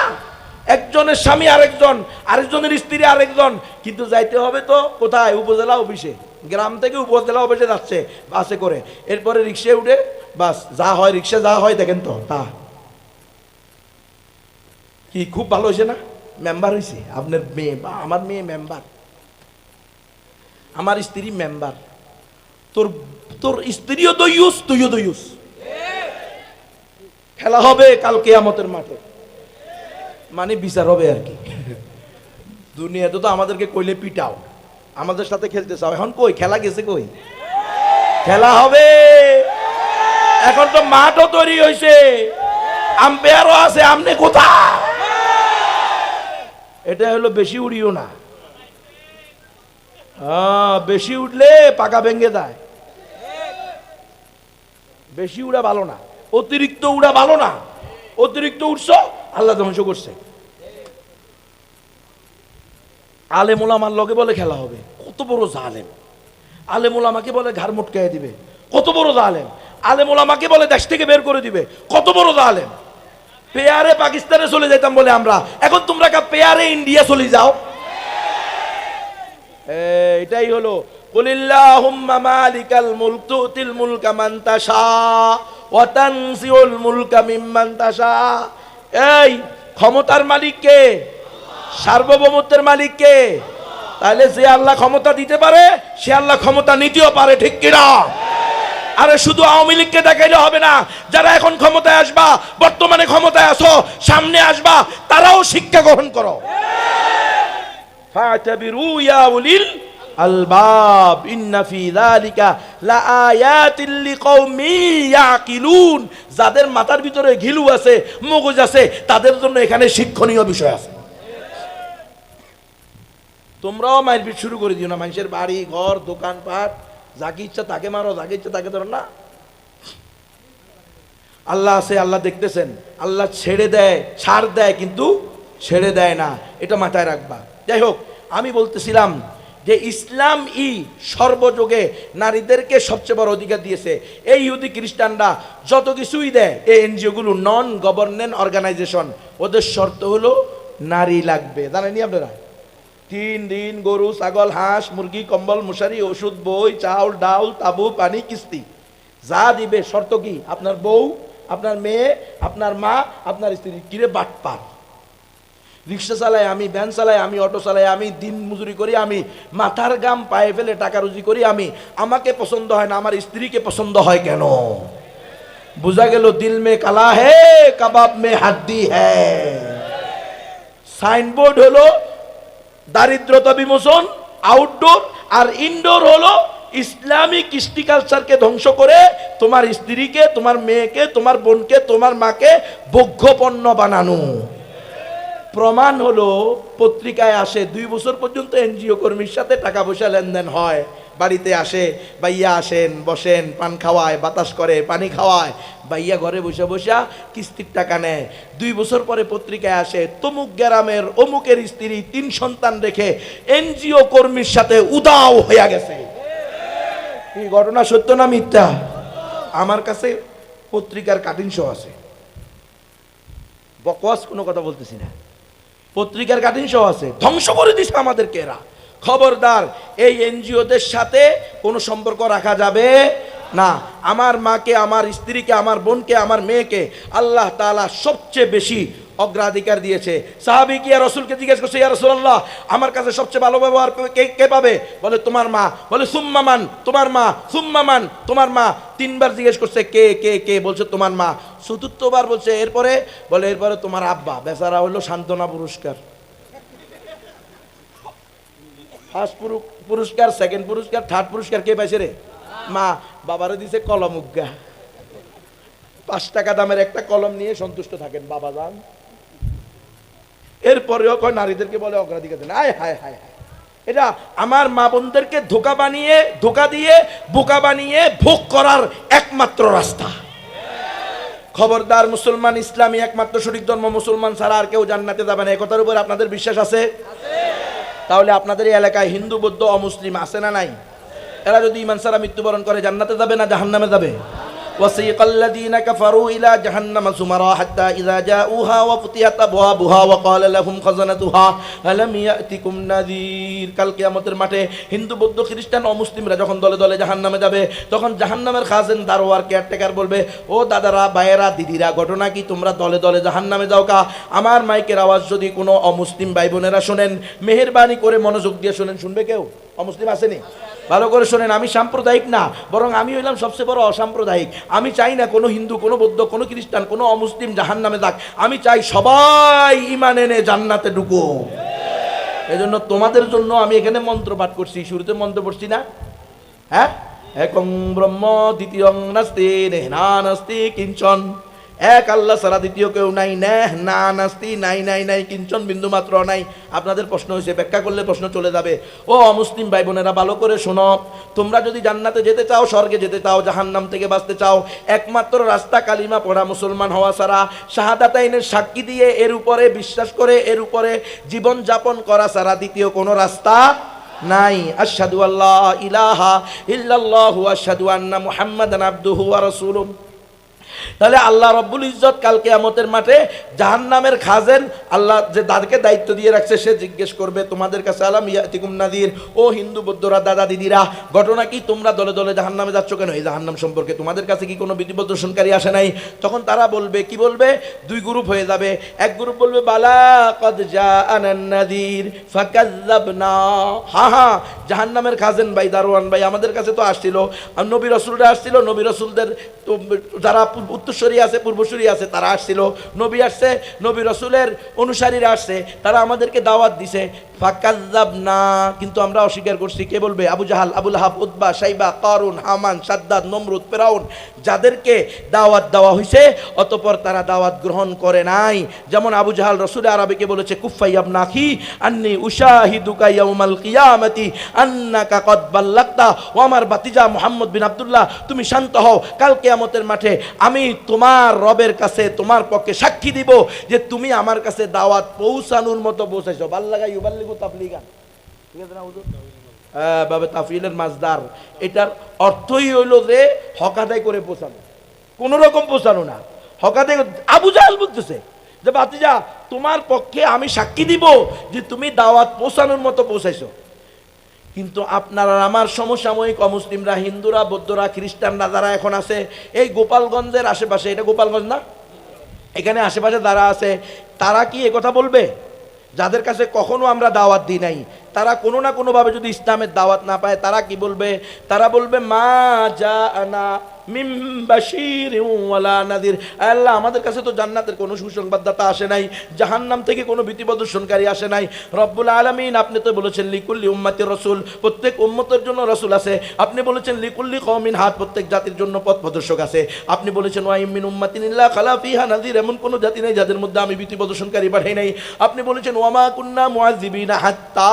একজনের স্বামী আরেকজন, আরেকজনের স্ত্রী আরেকজন। কিন্তু যাইতে হবে তো কোথায়? উপজেলা অফিসে। গ্রাম থেকে উপজেলা অফিসে যাচ্ছে বাসে করে, এরপরে রিক্সায় উঠে বাস যা হয়, রিক্সা যা হয় দেখেন তো তা কি খুব ভালো হয়েছে না? মেম্বার হয়েছে আপনার মেয়ে বা আমার মেয়ে মেম্বার, আমার স্ত্রী মেম্বার। তোর তোর স্ত্রীও দইউস, তুইও দইউস। খেলা হবে কাল কিয়ামতের মাঠে, মানে বিচার হবে আর কি। দুনিয়াতে তো আমাদেরকে কইলে পিটাও, আমাদের সাথে খেলতে চাও, এখন কই খেলা গেছে? কই খেলা হবে? এখন তো মাঠও তৈরি হয়েছে, আম্পায়ারও আছে, আমনে কোথায়? এটা হলো বেশি উড়িও না, বেশি উঠলে পাকা ভেঙে যায়। বেশি উড়া ভালো না, অতিরিক্ত উড়া ভালো না। অতিরিক্ত উঠছো আল্লাহ ধ্বংস করছে। আলেম ওলামার লগে বলে খেলা হবে, কত বড় জালেম। আলেম ওলামাকে বলে ঘাড় মুটকায় দিবে, কত বড় জালেম। আলেম ওলামাকে বলে দেশ থেকে বের করে দিবে, কত বড় জালেম। পেয়ারে পাকিস্তানে চলে যেতাম বলে আমরা, এখন তোমরা পেয়ারে ইন্ডিয়া চলে যাও। এটাই হলো কুলিল্লাহুম্মা মালিকাল মুলক তুতিল মুলকা মান তাশা ওয়া তানজিউল মুলকা মিম্মান তাশা। এই ক্ষমতার মালিক কে? সার্বভৌমত্বের মালিক কে? তাহলে যে আল্লাহ ক্ষমতা দিতে পারে সে আল্লাহ ক্ষমতা নিতেও পারে, ঠিক কিনা? আরে শুধু আওয়ামী লীগকে দেখাইলে হবে না, যারা এখন ক্ষমতায় আসবা, বর্তমানে ক্ষমতায় আসো, সামনে আসবা, তারাও শিক্ষা গ্রহণ করো। ফাতাবিরু ইয়া উলিল আলবাব ইন্না ফি যালিকা লাআয়াতিল লিকাওমি ইয়াকিলুন। যাদের মাথার ভিতরে ঘিলু আছে, মগজ আছে, তাদের জন্য এখানে শিক্ষণীয় বিষয় আছে। তোমরাও মারপিট শুরু করে দিও না, মানুষের বাড়ি ঘর দোকানপাট, যাকে ইচ্ছা তাকে মারো, যাকে ইচ্ছা তাকে ধরো না। আল্লাহ আছে, আল্লাহ দেখতেছেন। আল্লাহ ছেড়ে দেয়, ছাড় দেয়, কিন্তু ছেড়ে দেয় না, এটা মাথায় রাখবা। যাই হোক, আমি বলতেছিলাম যে ইসলাম সর্বযুগে নারীদেরকে সবচেয়ে বড় অধিকার দিয়েছে। এই ইহুদি খ্রিস্টানরা যত কিছুই দেয়, এই এনজিওগুলো, নন গভর্নমেন্ট অর্গানাইজেশন, ওদের শর্ত হলো নারী লাগবে। জানেননি আপনারা? 3 দিন গরু ছাগল হাঁস মুরগি কম্বল মশারি ওষুধ বই চাউল ডাউল তাবু পানি কিস্তি যা দিবে, শর্ত কি? আপনার বউ, আপনার মেয়ে, আপনার মা, আপনার স্ত্রী। কিরে বাটপার! রিক্সা চালাই আমি, ভ্যান চালাই আমি, অটো চালাই আমি, দিন মজুরি করি আমি, মাথার গাম পায়ে ফেলে টাকা রুজি করি আমি। আমাকে পছন্দ হয় না, আমার স্ত্রীকে পছন্দ হয় কেন? বুঝা গেল দিল মে কালা হে কাবাব মে হাড্ডি হ্যায়। সাইনবোর্ড হলো দারিদ্রতা বিমোচন আউটডোর, আর ইনডোর হলো ইসলামিক কৃষ্টি কালচারকে ধ্বংস করে তোমার স্ত্রীকে, তোমার মেয়েকে, তোমার বোনকে, তোমার মাকে ভোগ্য পণ্য বানানো। প্রমাণ হলো পত্রিকায় আসে 2 বছর পর্যন্ত এনজিও কর্মীর সাথে টাকা পয়সা লেনদেন হয়, বাড়িতে আসে, ভাইয়া আসেন বসেন, পান খাওয়ায়, বাতাস করে, পানি খাওয়ায়, ভাইয়া ঘরে বসে বসে কিস্তির টাকা নেয়। 2 বছর পরে পত্রিকায় আসে তমুক গ্রামের অমুকের স্ত্রী 3 সন্তান রেখে এনজিও কর্মীর সাথে উদাও হয়ে গেছে। এই ঘটনা সত্য না মিথ্যা? আমার কাছে পত্রিকার কাটিং সহ আছে, বকওয়াস কোনো কথা বলতেছি না, পত্রিকার কাটিং সহ আছে। ধ্বংস করে দিছে আমাদেরকে এরা। খবরদার, এই এনজিওদের সাথে কোনো সম্পর্ক রাখা যাবে না। আমার মাকে, আমার স্ত্রীকে, আমার বোনকে, আমার মেয়েকে আল্লাহ তাআলা সবচেয়ে বেশি অগ্রাধিকার দিয়েছে। সাহাবী কি রাসূলকে জিজ্ঞেস করছে, ইয়া রাসূলুল্লাহ, আমার কাছে সবচেয়ে ভালো ব্যবহার কে পাবে? বলে তোমার মা। বলে সুম্মা মান? তোমার মা। সুম্মা মান? তোমার মা। 3 বার জিজ্ঞেস করছে কে কে কে, বলছে তোমার মা। চতুর্থবার বলছে এরপরে? বলে এরপরে তোমার আব্বা। বেচারা হলো সান্ত্বনা পুরস্কার। ফার্স্ট পুরস্কার, সেকেন্ড পুরস্কার, থার্ড পুরস্কার কে পাইছে রে? মা। বাবারে দিছে কলম উজ্ঞা। 5 টাকা দামের একটা কলম নিয়ে সন্তুষ্ট থাকেন বাবা যান। এরপরেও কয় নারীদেরকে বলে অগ্রাধিকার দেন। আয় হায় হায় হায়, এটা আমার মা বোনদেরকে ধোকা দিয়ে বোকা বানিয়ে ভোগ করার একমাত্র রাস্তা। খবরদার মুসলমান, ইসলামী একমাত্র সঠিক ধর্ম, মুসলমান ছাড়া আর কেউ জান্নাতে যাবে না। এই কথার উপর আপনাদের বিশ্বাস আছে? তাহলে আপনাদের এই এলাকায় হিন্দু, বৌদ্ধ, অমুসলিম আছে না নাই? এরা যদি ঈমান ছাড়া মৃত্যুবরণ করে জান্নাতে যাবে না জাহান্নামে যাবে? وسيق الذين كفروا إلى جهنم زمرا حتى إذا جاءوها وفتحت أبوابها وقال لهم خزنتها ألم يأتكم نذير। কাল কিয়ামতের মাঠে হিন্দু, বৌদ্ধ, খ্রিস্টান, অমুসলিমরা যখন দলে দলে জাহান্নামে যাবে, তখন জাহান্নামের খাজেন, দারোয়ার, কেয়ারটেকার বলবে, ও দাদারা, ভাইয়েরা, দিদিরা, ঘটনা কি তোমরা দলে দলে জাহান্নামে যাও কা? আমার মাইকের আওয়াজ যদি কোনো অমুসলিম ভাই বোনেরা শোনেন, মেহেরবানি করে মনোযোগ দিয়ে শোনেন। শুনবে কেউ? অমুসলিম আসেনি? ভালো করে শোনেন, আমি সাম্প্রদায়িক না, বরং আমি হইলাম সবচেয়ে বড় অসাম্প্রদায়িক। আমি চাই না কোনো হিন্দু, কোনো বৌদ্ধ, কোনো খ্রিস্টান, কোনো অমুসলিম জাহান্নামে যাক। আমি চাই সবাই ঈমান এনে জান্নাতে ঢুকো। এজন্য তোমাদের জন্য আমি এখানে মন্ত্র পাঠ করছি। শুরুতে মন্ত্র পড়ছি না? হ্যাঁ, একং ব্রহ্ম দ্বিতীয়ং নাস্তি নেহনা নাস্তি কিঞ্চন। এক আল্লাহ ছাড়া দ্বিতীয় কেউ নাই, নেহ না নাস্তি, নাই নাই নাই, কিঞ্চন বিন্দু মাত্র নাই। আপনাদের প্রশ্ন হয়েছে, ব্যাখ্যা করলে প্রশ্ন চলে যাবে। ও অমুসলিম ভাই বোনেরা, ভালো করে শোনো। তোমরা যদি জান্নাতে যেতে চাও, স্বর্গে যেতে চাও, জাহান্নাম থেকে বাঁচতে চাও, একমাত্র রাস্তা কালিমা পড়া, মুসলমান হওয়া ছাড়া, শাহাদাতাইনের সাক্ষী দিয়ে এর উপরে বিশ্বাস করে এর উপরে জীবন যাপন করা ছাড়া দ্বিতীয় কোনো রাস্তা নাই। আশহাদু আল্লা ইলাহা ইল্লাল্লাহু আশহাদু আন্না মুহাম্মাদান আবদুহু ওয়া রাসূলুহু। তাহলে আল্লাহ রব্বুল ইজ্জত কাল কিয়ামতের মাঠে জাহান্নামের খাজেন, আল্লাহ যে তাদেরকে দায়িত্ব দিয়ে রাখছে, সে জিজ্ঞেস করবে তোমাদের কাছে, আলাম ইয়াতিকুম নাযির, ও হিন্দু, বৌদ্ধরা, দাদা দিদিরা, ঘটনা কি তোমরা দলে দলে জাহান্নামে যাচ্ছ কেন? এই জাহান্নাম সম্পর্কে তোমাদের কাছে কি কোনো বিধি প্রদর্শনকারী আসে নাই? তখন তারা বলবে, কি বলবে? 2 গ্রুপ হয়ে যাবে। এক গ্রুপ বলবে বালা কদ জাআনান নাযির ফাকাযযাবনা। হ্যাঁ হ্যাঁ, জাহান্নামের খাজেন ভাই, দারোয়ান ভাই, আমাদের কাছে তো আসছিল, আর নবী রাসূলরা আসছিল, নবী রাসূলদের তো যারা উত্তরসূরি আছে, পূর্বসূরি আছে, তারা আসছিল, নবী আসছে, নবী রাসূলের অনুসারীরা আসছে, তারা আমাদেরকে দাওয়াত দিছে। ফাকাযযাবনা, কিন্তু আমরা অস্বীকার করছি। কে বলবে? আবু জাহাল, আবু লাহাব, উতবা, শাইবা, কারুন, হামান, সাদ্দাদ, নমরুদ, ফিরাউন, যাদেরকে দাওয়াত দেওয়া হয়েছে অতঃপর তারা দাওয়াত গ্রহণ করে নাই। যেমন আবু জাহাল রাসূল আরবিকে বলেছে, কুফা ইবনা আখি আন্নী উশাহিদুকা ইয়াউমাল কিয়ামতি আন্নাকা কদ বাল্লাগতা। ও আমার ভাতিজা মুহাম্মদ বিন আব্দুল্লাহ, তুমি শান্ত হও, কাল কিয়ামতের মাঠে আমি তোমার রবের কাছে তোমার পক্ষে সাক্ষী দিব যে তুমি আমার কাছে দাওয়াত পৌঁছানোর মতো পৌঁছাইছো। বাল্লাগা ইউবাল্লিগু তাবলিগান, ঠিক আছে না হুজুর? বাবে তাফিলের মাজদার, এটার অর্থই হইল যে হক আদায় করে পৌঁছানো, কোন রকম পৌঁছানো না, হক আদায়। আবু জাহেল বলতেছে যে ভাতিজা, তোমার পক্ষে আমি সাক্ষী দিব যে তুমি দাওয়াত পৌঁছানোর মতো পৌঁছাইছো। কিন্তু আপনার আর আমার সমসাময়িক অমুসলিমরা, হিন্দুরা, বৌদ্ধরা, খ্রিস্টানরা যারা এখন আছে এই গোপালগঞ্জের আশেপাশে, এটা গোপালগঞ্জ না, এখানে আশেপাশে যারা আছে, তারা কি একথা বলবে? যাদের কাছে কখনো আমরা দাওয়াত দিই নাই, তারা কোনো না কোনোভাবে যদি ইসলামের দাওয়াত না পায়, তারা কি বলবে? তারা বলবে মা জাআনা মিন বাশীরিন ওয়ালা নাযির। আল্লাহ আমাদের কাছে তো জান্নাতের কোনো সুসংবাদদাতা আসে নাই, জাহান্নাম থেকে কোনো ভীতি প্রদর্শনকারী আসে নাই। রব্বুল আলামিন আপনি তো বলেছেন লিকুল্লি উম্মতির রাসূল, প্রত্যেক উম্মতের জন্য রাসূল আছে। আপনি বলেছেন লিকুল্লি কওমিন হাদ, প্রত্যেক জাতির জন্য পথ প্রদর্শক আছে। আপনি বলেছেন ওয়া মিন উম্মাতিন ইল্লা খালা ফিহা নাযির, এমন কোনো জাতি নেই যাদের মধ্যে আমি ভীতি প্রদর্শনকারী পাঠাই নাই। আপনি বলেছেন ওয়া মা কুন্না মুআযিবিনা হাত্তা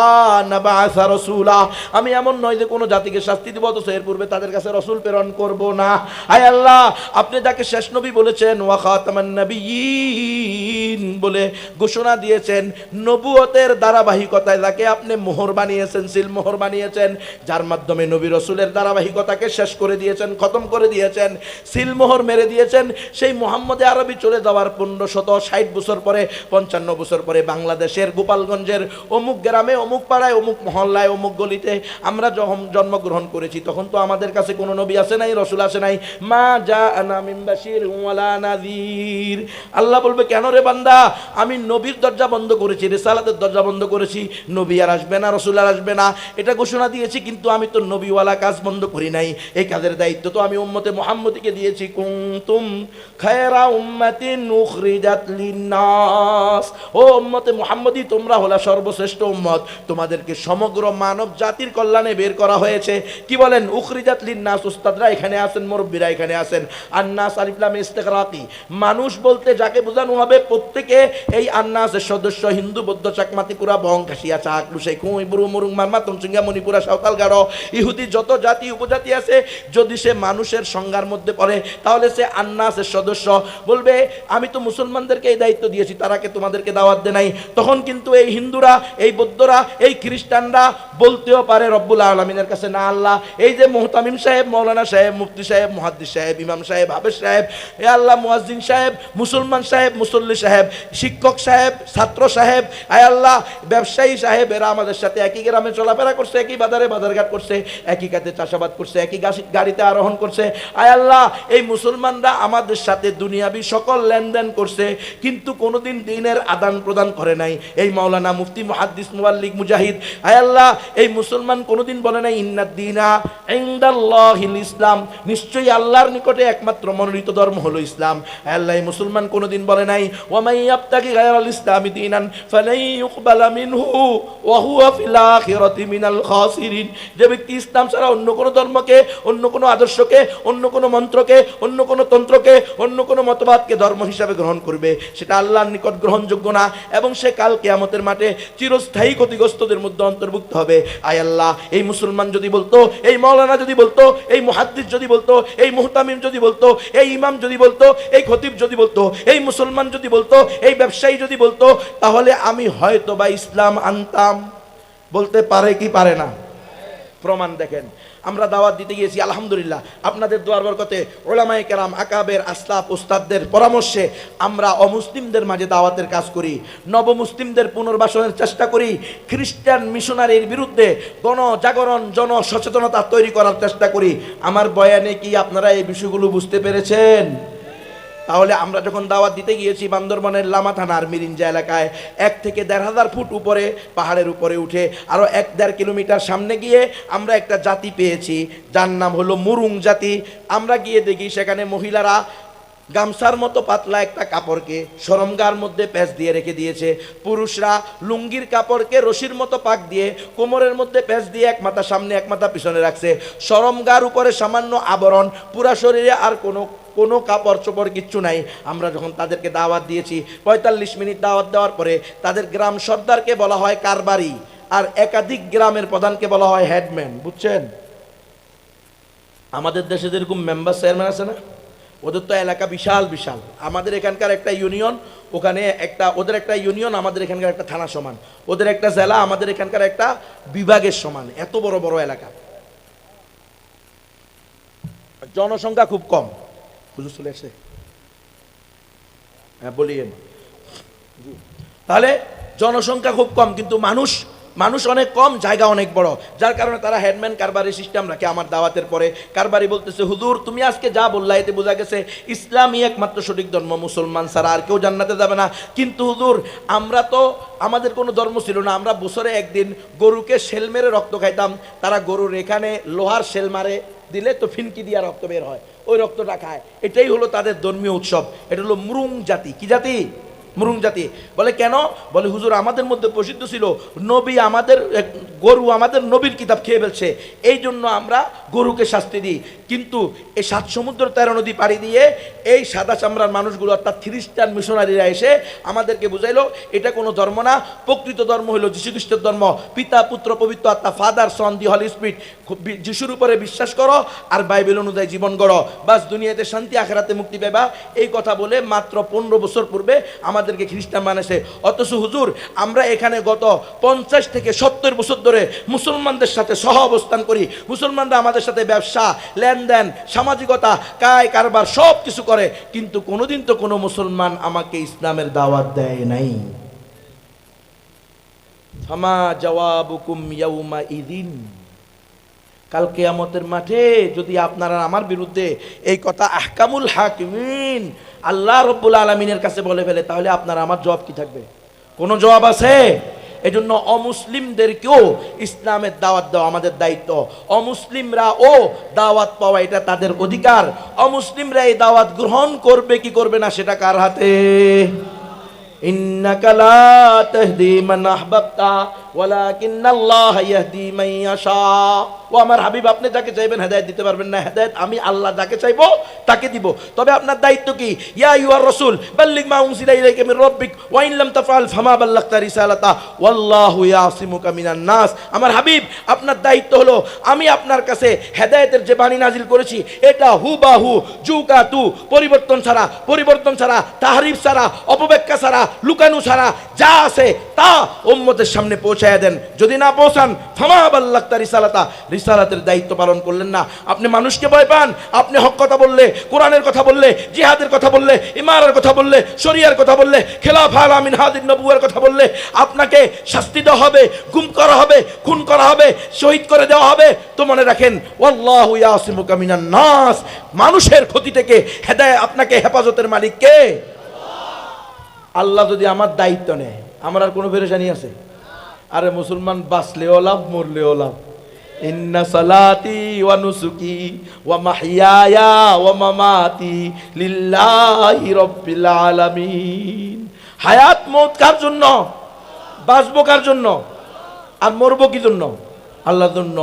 নাবআসা রাসূলা, আমি এমন নয় যে কোনো জাতিকে শাস্তি দিব অথচ এর পূর্বে তাদের কাছে রাসূল প্রেরণ করব না। আয় আল্লাহ, আপনি যাকে শেষ নবী বলেছেন ওয়া খাতামান নাবিয়্যিন বলে ঘোষণা দিয়েছেন, নবুয়তের ধারাবাহিকতায় যাকে আপনি মোহর বানিয়েছেন, সিল মোহর বানিয়েছেন, যার মাধ্যমে নবী রাসূলের ধারাবাহিকতাকে শেষ করে দিয়েছেন, খতম করে দিয়েছেন, সিল মোহর মেরে দিয়েছেন, সেই মুহাম্মদে আরবি চলে যাওয়ার 1560 বছর পরে, 55 বছর পরে বাংলাদেশের গোপালগঞ্জের অমুক গ্রামে, অমুক পাড়ায়, অমুক মহল্লায়, অমুক গলিতে আমরা যখন জন্মগ্রহণ করেছি তখন তো আমাদের কাছে কোনো নবী আসে নাই, রাসূল আসে নাই। মা জাআনা মিন বাশীরিন ওয়ালা নাযীর। আল্লাহ বলবে কেন রে বান্দা, আমি নবীর দরজা বন্ধ করেছি, রিসালাতের দরজা বন্ধ করেছি, নবী আর আসবে না, রাসূল আর আসবে না, এটা ঘোষণা দিয়েছি, কিন্তু আমি তো নবীওয়ালা কাজ বন্ধ করি নাই। এই কাজের দায়িত্ব তো আমি উম্মতে মুহাম্মদীকে দিয়েছি। কুনতুম খায়রা উম্মাতিন উখরিজাত লিন-নাস, ও উম্মতে মুহাম্মদী তোমরা হলা সর্বশ্রেষ্ঠ উম্মত, তোমাদেরকে সমগ্র মানব জাতির কল্যাণে বের করা হয়েছে। কি বলেন? উখরিজাত লিন-নাস। উস্তাদরা এখানে আছেন, মুরব্বিরা এখানে আছেন। আন-নাস আলিফ লাম ইস্তিগরাকি, মানুষ বলতে যাকে বোঝানো হবে প্রত্যেকে এই আন-নাসের সদস্য, হিন্দু বৌদ্ধ চাকমা ত্রিপুরা বং খাসিয়া চাক লুসাই খুঁই বুরু মুরুং মারমা তমসিঙ্গা মণিপুরা সাঁওতাল গাড়ো ইহুদি যত জাতি উপজাতি আছে, যদি সে মানুষের সংজ্ঞার মধ্যে পড়ে তাহলে সে আন-নাসের সদস্য। বলবে আমি তো মুসলমানদেরকে এই দায়িত্ব দিয়েছি, তারাকে তোমাদেরকে দাওয়াত দে নাই, তখন কিন্তু এই হিন্দুরা, এই বৌদ্ধরা, এই খ্রিস্টানরা বলতেও পারে রব্বুল আলামিনের কাছে, না আল্লাহ, এই যে মুহতামিম সাহেব, মৌলানা সাহেব, মুফতি সাহেব, মুহাদ্দিস সাহেব, ইমাম সাহেব, হাফেজ সাহেব, এ আল্লাহ মুয়াজ্জিন সাহেব, মুসলমান সাহেব, মুসল্লি সাহেব, শিক্ষক সাহেব, ছাত্র সাহেব, আয় আল্লাহ ব্যবসায়ী সাহেব, এরা আমাদের সাথে একই গ্রামে চলাফেরা করছে, একই বাজারে বাজারঘাট করছে, একই কাজে চাষাবাদ করছে, একই গাড়িতে আরোহণ করছে। আয় আল্লাহ এই মুসলমানরা আমাদের সাথে দুনিয়াবি সকল লেনদেন করছে, কিন্তু কোনোদিন দিনের আদান প্রদান করে নাই। এই মাওলানা, মুফতি, মুহাদ্দিস, মুবাল্লিগ, মুজাহিদ, আয় আল্লাহ এই মুসলমান কোনোদিন বলে নাই ইন্নাদ দীনা ইনদাল্লাহিল ইসলাম, নিশ্চয়ই আল্লাহর নিকটে একমাত্র মনোনীত ধর্ম হলো ইসলাম। আয় আল্লাহ এই মুসলমান কোনোদিন বলে নাই ওয়া মান ইয়াবতাগি গায়রাল ইসলামি দীনান ফালাই ইউকবালা মিনহু ওয়া হুয়া ফিল আখিরাতি মিনাল খাসিরিন, যে ব্যক্তি ইসলাম ছাড়া অন্য কোনো ধর্মকে, অন্য কোনো আদর্শকে, অন্য কোনো মন্ত্রকে, অন্য কোনো তন্ত্রকে, অন্য কোনো মতবাদকে ধর্ম হিসাবে গ্রহণ করবে, সেটা আল্লাহর নিকট গ্রহণযোগ্য না, এবং সে কাল কিয়ামতের মাঠে চিরস্থায়ী ক্ষতিগ্রস্তদের মধ্যে অন্তর্ভুক্ত হবে। আয় আল্লাহ এই মুসলমান যদি বলতো, এই মাওলানা যদি বলতো, এই মুহাদ্দিস যদি বলতো, এই মুহতামিম যদি বলতো, এই ইমাম যদি বলতো, এই খতিব যদি বলতো, এই মুসলমান যদি বলতো, এই ব্যবসায়ী যদি বলতো, তাহলে আমি হয়তো বা ইসলাম আনতাম। বলতে পারে কি পারে না? প্রমাণ দেখেন। আমরা দাওয়াত দিতে গিয়েছি, আলহামদুলিল্লাহ আপনাদের দোয়ার বরকতে, ওলামায়ে কেরাম, আকাবের, আসলাফ, উস্তাদদের পরামর্শে আমরা অমুসলিমদের মাঝে দাওয়াতের কাজ করি, নবমুসলিমদের পুনর্বাসনের চেষ্টা করি, খ্রিস্টান মিশনারির বিরুদ্ধে গণজাগরণ, জনসচেতনতা তৈরি করার চেষ্টা করি। আমার বয়ানে কি আপনারা এই বিষয়গুলো বুঝতে পেরেছেন? তাহলে আমরা যখন দাওয়াত দিতে গিয়েছি বান্দরবানের লামা থানার মিরিঞ্জা এলাকায়, 1 থেকে 1,500 ফুট উপরে পাহাড়ের উপরে উঠে আরও 1-1.5 কিলোমিটার সামনে গিয়ে আমরা একটা জাতি পেয়েছি, যার নাম হলো মুরুং জাতি। আমরা গিয়ে দেখি সেখানে মহিলারা গামছার মতো পাতলা একটা কাপড়কে শরমগার মধ্যে প্যাঁচ দিয়ে রেখে দিয়েছে, পুরুষরা লুঙ্গির কাপড়কে রশির মতো পাক দিয়ে কোমরের মধ্যে প্যাঁচ দিয়ে এক মাথা সামনে এক মাথা পিছনে রাখছে, শরমগার উপরে সামান্য আবরণ, পুরা শরীরে আর কোনো কাপড় চোপড় কিচ্ছু নাই। আমরা যখন তাদেরকে দাওয়াত দিয়েছি, 45 মিনিট দাওয়াত দেওয়ার পরে তাদের গ্রাম সর্দারকে বলা হয় কারবারি, আর একাধিক গ্রামের প্রধানকে বলা হয় হেডম্যান। বুঝছেন? আমাদের দেশে যেরকম মেম্বার চেয়ারম্যান আছে না, ওদের তো এলাকা বিশাল বিশাল। আমাদের এখানকার একটা ইউনিয়ন, ওখানে একটা, ওদের একটা ইউনিয়ন আমাদের এখানকার একটা থানা সমান, ওদের একটা জেলা আমাদের এখানকার একটা বিভাগের সমান, এত বড় বড় এলাকা। জনসংখ্যা খুব কম। হুজুর চলে আসে? হ্যাঁ বলিয়েন। তাহলে জনসংখ্যা খুব কম, কিন্তু মানুষ অনেক কম, জায়গা অনেক বড়, যার কারণে তারা হেডম্যান কারবারি সিস্টেম রাখে। আমার দাওয়াতের পরে কারবারি বলতেছে, হুজুর তুমি আজকে যা বললা এতে বোঝা গেছে ইসলামই একমাত্র সঠিক ধর্ম, মুসলমান ছাড়া আর কেউ জান্নাতে যাবে না। কিন্তু হুজুর আমরা তো, আমাদের কোনো ধর্ম ছিল না, আমরা বছরে একদিন গরুকে শেল মেরে রক্ত খাইতাম। তারা গরুর এখানে লোহার শেল মারে দিলে তো ফিনকি দিয়া রক্ত বের হয়, ওই রক্তটা খায়। এটাই হলো তাদের ধর্মীয় উৎসব। এটা হলো মুরুং জাতি। কি জাতি? মুরুং জাতি। বলে কেন? বলে হুজুর আমাদের মধ্যে প্রসিদ্ধ ছিল নবী আমাদের গরু আমাদের নবীর কিতাব খেয়ে ফেলছে, এই জন্য আমরা গরুকে শাস্তি দিই। কিন্তু এই 7 সমুদ্র 13 নদী পাড়ি দিয়ে এই সাদা চামড়ার মানুষগুলো অর্থাৎ খ্রিস্টান মিশনারিরা এসে আমাদেরকে বুঝাইলো এটা কোনো ধর্ম না, প্রকৃত ধর্ম হলো যীশুখ্রিস্টের ধর্ম। পিতা পুত্র পবিত্র আত্মা, ফাদার সন দি হলি স্পিরিট, যিশুর উপরে বিশ্বাস করো আর বাইবেল অনুযায়ী জীবন গড়ো, বাস দুনিয়াতে শান্তি আখেরাতে মুক্তি পাবা। এই কথা বলে মাত্র 15 বছর পূর্বে আমাদেরকে খ্রিস্টান বানাইছে। অথচ হুজুর আমরা এখানে গত 50 থেকে 70 বছর ধরে মুসলমানদের সাথে সহ অবস্থান করি। মুসলমানরা আমাদের সাথে ব্যবসা লেনদেন সামাজিকতা কায় কারবার সব কিছু করে, কিন্তু কোনোদিন তো কোনো মুসলমান আমাকে ইসলামের দাওয়াত দেয় নাই। ফামা জওয়াবুকুম ইয়াউমা ইদিন, কাল কিয়ামতের মাঠে যদি আপনারা আমার বিরুদ্ধে এই কথা আহকামুল হাকিমিন আল্লাহ রব্বুল আলামিনের কাছে বলে ফেলে, তাহলে আপনারা আমার জবাব কি থাকবে? কোনো জবাব আছে? এজন্য অমুসলিমদেরকেও ইসলামের দাওয়াত দেওয়া আমাদের দায়িত্ব। অমুসলিমরা ও দাওয়াত পাওয়া এটা তাদের অধিকার। অমুসলিমরা এই দাওয়াত গ্রহণ করবে কি করবে না সেটা কার হাতে? ইন্নাকা লা তাহদি মান আহবাবতা ওয়ালাকিন্নাল্লাহ ইয়াহদি মান ইয়াশা। ও আমার হাবিব, আপনি যাকে চাইবেন হেদায়েত দিতে পারবেন না, হেদায়েত আমি আল্লাহ যাকে চাইবো তাকে দিব। তবে আপনার দায়িত্ব কি? ইয়া আইয়ুহার রাসূল বাল্লিগ মা উনজিলা ইলাইকা মির রাব্বিক ওয়া ইন লাম তাফআল ফামা বাল্লাগতা রিসালাতা ওয়াল্লাহু ইয়াসিমুকা মিনান নাস। আমার হাবিব, আপনার দায়িত্ব হলো আমি আপনার কাছে হেদায়েতের যে বাণী নাজিল করেছি এটা হুবাহু জুকাতু, পরিবর্তন ছাড়া তাহরিফ ছাড়া অপব্যাখ্যা ছাড়া লুকানো ছাড়া যা আছে তা উম্মতের সামনে পৌঁছায়া দেন। যদি না পৌঁছান ফামা বাল্লাগতা রিসালাতা, রিসালাতের দায়িত্ব পালন করলেন না। আপনি মানুষকে ভয় পান, আপনি হক কথা বললে, কোরআনের কথা বললে, জিহাদের কথা বললে, ইমানের কথা বললে, শরিয়ার কথা বললে, খেলাফা আলা মিনহাজিন নবুওয়ার কথা বললে আপনাকে শাস্তি দেওয়া হবে, গুম করা হবে, খুন করা হবে, শহীদ করে দেওয়া হবে। তো মনে রাখেন ওয়াল্লাহু ইয়াসিমুকা মিনান নাস, মানুষের ক্ষতি থেকে আপনাকে হেফাজতের মালিক কে? আল্লাহ যদি আমার দায়িত্ব নেয় আমার আর কোনো পেরেশানি আছে? আরে মুসলমান বাঁচলেও লাভ মরলেও লাভ। ইন্না সালাতি ওয়া নুসুকি ওয়া মাহইয়ায়া ওয়া মামাতি লিল্লাহি রাব্বিল আলামিন। হায়াত মওত কার জন্য? বাঁচবো কার জন্য আর মরবো কি জন্য? আল্লাহর জন্য।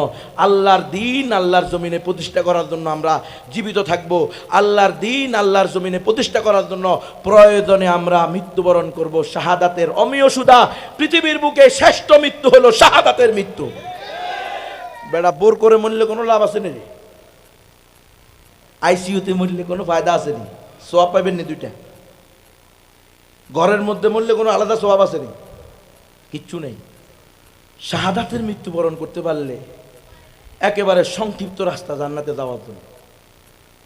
আল্লাহর দিন আল্লাহর জমিনে প্রতিষ্ঠা করার জন্য আমরা জীবিত থাকব। আল্লাহর দিন আল্লাহর জমিনে প্রতিষ্ঠা করার জন্য প্রয়োজনে আমরা মৃত্যুবরণ করব। শাহাদাতের অমেয় সুধা, পৃথিবীর বুকে শ্রেষ্ঠ মৃত্যু হলো শাহাদাতের মৃত্যু। বেড়া বোর করে মরলে কোনো লাভ আছে না? আইসিইউতে মরলে কোনো ফায়দা আছে নি? সোয়াব পাইবেন নি দুইটা? ঘরের মধ্যে মরলে কোনো আলাদা সোয়াব আছে নি? কিচ্ছু নেই। শাহাদাতের মৃত্যুবরণ করতে পারলে একেবারে সংক্ষিপ্ত রাস্তা জান্নাতে যাওয়ার জন্য।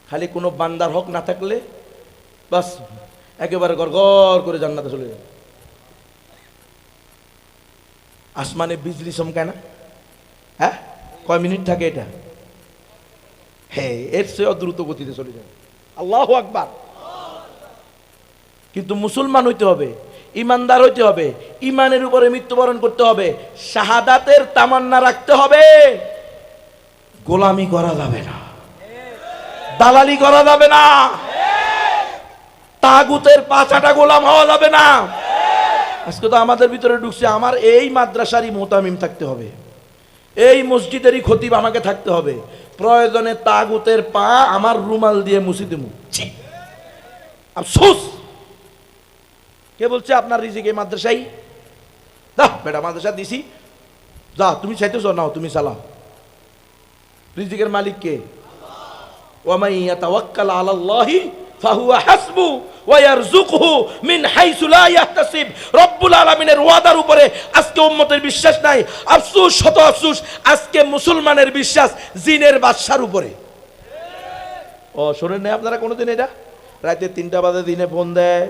খালি কোনো বান্দার হক না থাকলে বাস একেবারে গড়গড় করে জান্নাতে চলে যাবে। আসমানে বিজলি চমকায় না? হ্যাঁ, কয় মিনিট থাকে এটা? হ্যাঁ, এর চেয়েও দ্রুত গতিতে চলে যাবে। আল্লাহু আকবার। কিন্তু মুসলমান হইতে হবে, ইমানদার হইতে হবে, ইমানের উপরে মৃত্যুবরণ করতে হবে, শাহাদাতের তামান্না রাখতে হবে। গোলামি করা যাবে না, দালালি করা যাবে না, তাগুতের পাঁচাটা গোলাম হওয়া যাবে না। আজকে তো আমাদের ভিতরে ঢুকছে আমার এই মাদ্রাসারই মুতামিম থাকতে হবে, এই মসজিদেরই খতিব আমাকে থাকতে হবে, প্রয়োজনে তাগুতের পা আমার রুমাল দিয়ে মুছি দেবো। আফসোস। কে বলছে আপনার রিজিক এই মাদ্রাসাই? দা বেটা মাদ্রাসা দিছি, যা তুমি চাইতেছ নাও, তুমি চালাও। রিজিকের মালিক কে? ওয়ামাই ইয়াতাওয়াক্কাল আলাল্লাহি ফাহুয়া হাসবু ওয়া ইয়ারযুকুহু মিন হাইসু লা ইয়াহতাসিব। রব্বুল আলামিনের ওয়াদার উপরে আজকে উম্মতের বিশ্বাস নাই। আফসোস, শত আফসোস, আজকে মুসলমানের বিশ্বাস জিনের বাদশার উপরে। ও শোনেন না আপনারা কোনোদিন এটা? রাতে 3টা বাজে দিনে ফোন দেয়,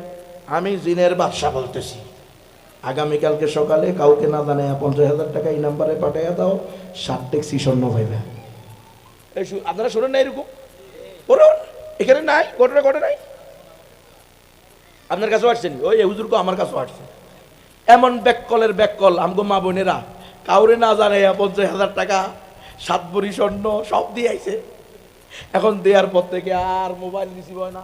আমি জিনের বাদশা বলতেছি, আগামীকালকে সকালে কাউকে না জানে 50,000 টাকা এই নাম্বারে পাঠাইয়া দাও, 7 ট্যাক্সি স্বর্ণ পাইবে। আপনারা শোনেন না এরকম? এখানে নাই, ঘটে নাই। আপনার কাছেও আসছেন? ওই হুজুরকে আমার কাছেও আসছে। এমন ব্যাককলের ব্যাককল আমগো মা বোনেরা কাউরে না জানে 50,000 টাকা 7 ভরি স্বর্ণ সব দিয়ে আইছে। এখন দেওয়ার পর থেকে আর মোবাইল রিসিভ হয় না।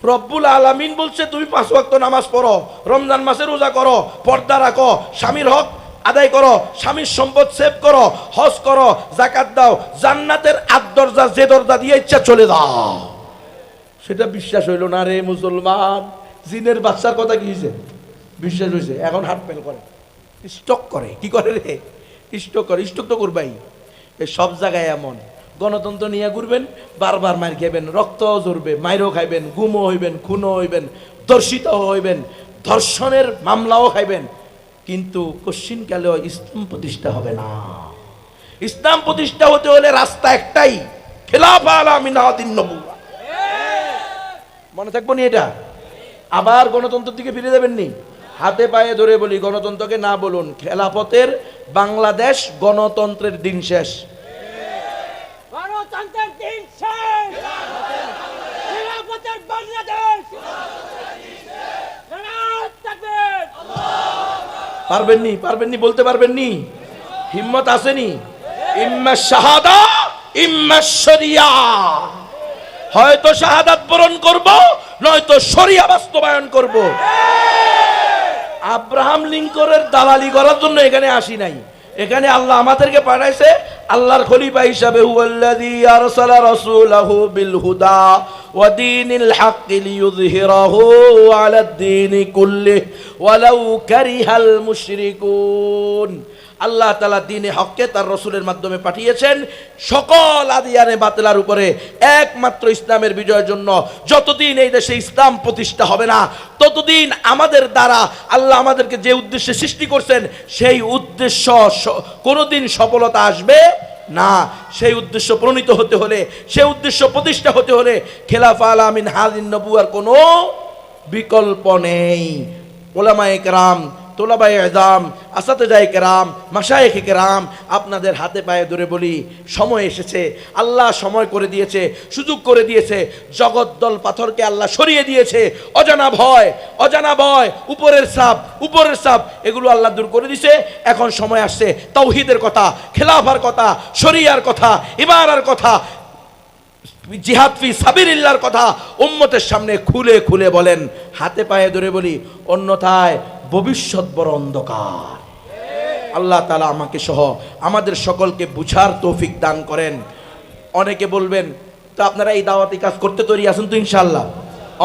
রব্বুল আলামিন বলছে তুমি 5 ওয়াক্ত নামাজ পড়ো, রমজান মাসে রোজা করো, পর্দা রাখো, স্বামীর হক আদায় করো, স্বামীর সম্পদ সেভ করো, হজ করো, যাকাত দাও, জান্নাতের 8 দরজা যে দরজা দিয়ে ইচ্ছা চলে দাও। সেটা বিশ্বাস হইল না রে মুসলমান। জিনের বাচ্চার কথা কি হয়েছে? বিশ্বাস হয়েছে। এখন হার্ট ফেল করে, স্টক করে। কি করে রে? স্টক করে। স্টক তো করবাই। এই সব জায়গায় এমন। গণতন্ত্র নিয়ে ঘুরবেন, বারবার মার খাইবেন, রক্ত ঝরবে, মাইরও খাইবেন, গুমও হইবেন, খুনও হইবেন, ধর্ষিত হইবেন, ধর্ষণের মামলাও খাইবেন, কিন্তু কশ্চিনকালেও ইসলাম প্রতিষ্ঠা হবে না। ইসলাম প্রতিষ্ঠা হতে হলে রাস্তা একটাই, খেলাফা আলা মিনহাজিন নবুওয়া। মনে থাকবো নি এটা? আবার গণতন্ত্রের দিকে ফিরে যাবেন নি? হাতে পায়ে ধরে বলি, গণতন্ত্রকে না বলুন। খেলাফতের বাংলাদেশ, গণতন্ত্রের দিন শেষ। গণতন্ত্রের দিন শেষ, খেলাফতের বাংলাদেশ। নারায়ে তাকবীর। পারবেন নি? পারবেন নি? বলতে পারবেন নি? হিম্মত আসেনি? ইম্মা শাহাদা ইম্মা শরিয়া। হয়তো শাহাদাত বরণ করব, নয়তো শরিয়া বাস্তবায়ন করব। আব্রাহাম লিঙ্কনের দালালি করার জন্য এখানে আসি নাই। এখানে আল্লাহ আমাদেরকে পাঠাইছে আল্লাহর খলিফা হিসাবে। হুয়াল্লাযী আরসালা রাসূলাহু বিল হুদা ওয়া দীনিল হাক্কি লিইয়ুযহিরাহু আলাদ দীনি কুল্লিহি ওয়ালাউ কারিহাল মুশরিকুন। আল্লাহ তাআলা দ্বীনে হককে তার রাসূলের মাধ্যমে পাঠিয়েছেন সকল আদিয়ানে বাতিলার উপরে একমাত্র ইসলামের বিজয়ের জন্য। যতদিন এই দেশে ইসলাম প্রতিষ্ঠা হবে না, ততদিন আমাদের দ্বারা আল্লাহ আমাদেরকে যে উদ্দেশ্যে সৃষ্টি করছেন সেই উদ্দেশ্য কোনোদিন সফলতা আসবে না। সেই উদ্দেশ্য প্রণীত হতে হলে, সেই উদ্দেশ্য প্রতিষ্ঠা হতে হলে খেলাফা আলা মিনহাজিন নবুওয়ার কোনো বিকল্প নেই। উলামায়ে কেরাম, তোলাবায়ে ইলম, আসাতিজায়ে কেরাম, মাশায়েখে কেরাম, আপনাদের হাতে পায়ে ধরে বলি, সময় এসেছে। আল্লাহ সময় করে দিয়েছে, সুযোগ করে দিয়েছে। জগদ্দল পাথরকে আল্লাহ সরিয়ে দিয়েছে। অজানা ভয়, অজানা ভয়, উপরের চাপ, উপরের চাপ, এগুলো আল্লাহ দূর করে দিয়েছে। এখন সময় আসছে তাওহীদের কথা, খেলাফার কথা, শরিয়ার কথা, ইমারার কথা, জিহাদ ফি সাবিলিল্লাহর কথা উম্মতের সামনে খুলে খুলে বলেন। হাতে পায়ে ধরে বলি, অন্যথায় ভবিষ্যৎ বড় অন্ধকার। আল্লাহ তাআলা আমাকে সহ আমাদের সকলকে বুঝার তৌফিক দান করেন। অনেকে বলবেন, তো আপনারা এই দাওয়াতি কাজ করতে তৈরি আছেন তো? ইনশাআল্লাহ।